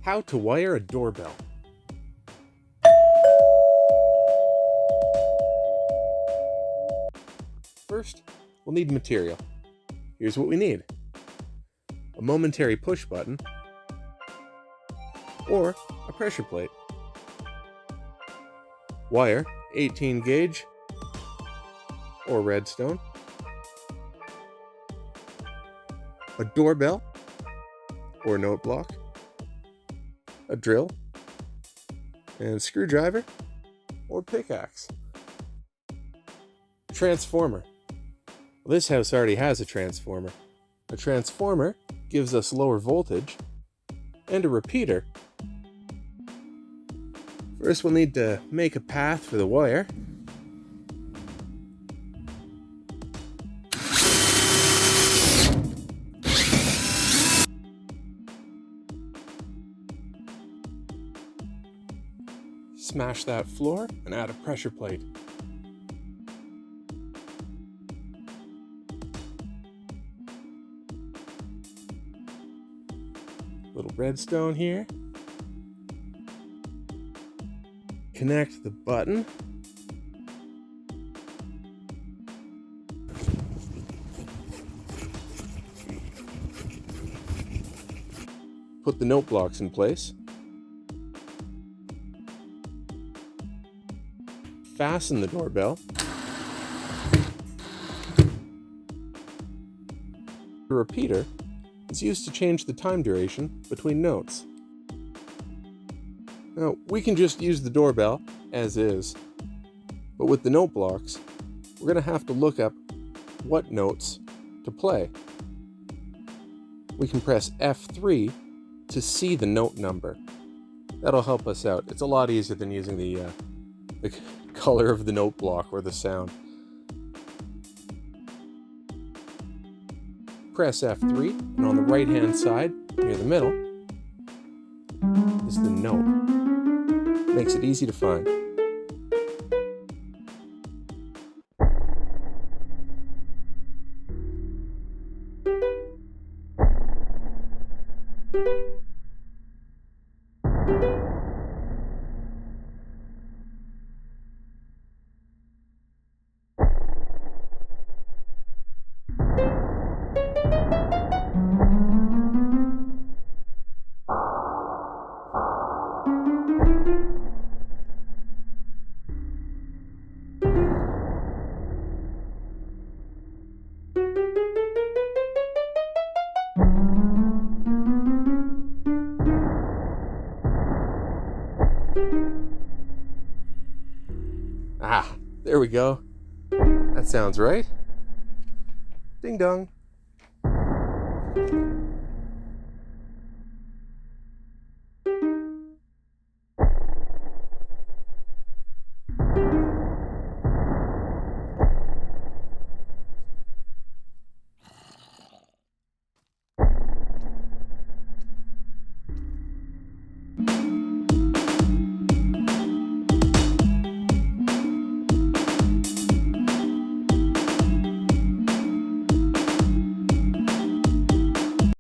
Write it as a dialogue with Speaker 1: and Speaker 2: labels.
Speaker 1: How to wire a doorbell. First, we'll need material. Here's what we need: a momentary push button or a pressure plate, wire 18 gauge or redstone, a doorbell or note block, a drill, and a screwdriver or pickaxe. Transformer. Well, this house already has a transformer. A transformer gives us lower voltage, and a repeater. First, we'll need to make a path for the wire. Smash that floor and add a pressure plate. Little redstone here. Connect the button. Put the note blocks in place. Fasten the doorbell. The repeater is used to change the time duration between notes. Now, we can just use the doorbell as is, but with the note blocks, we're going to have to look up what notes to play. We can press F3 to see the note number. That'll help us out. It's a lot easier than using the color of the note block or the sound. Press F3, and on the right hand side, near the middle, is the note. Makes it easy to find. Ah, there we go. That sounds right. Ding dong.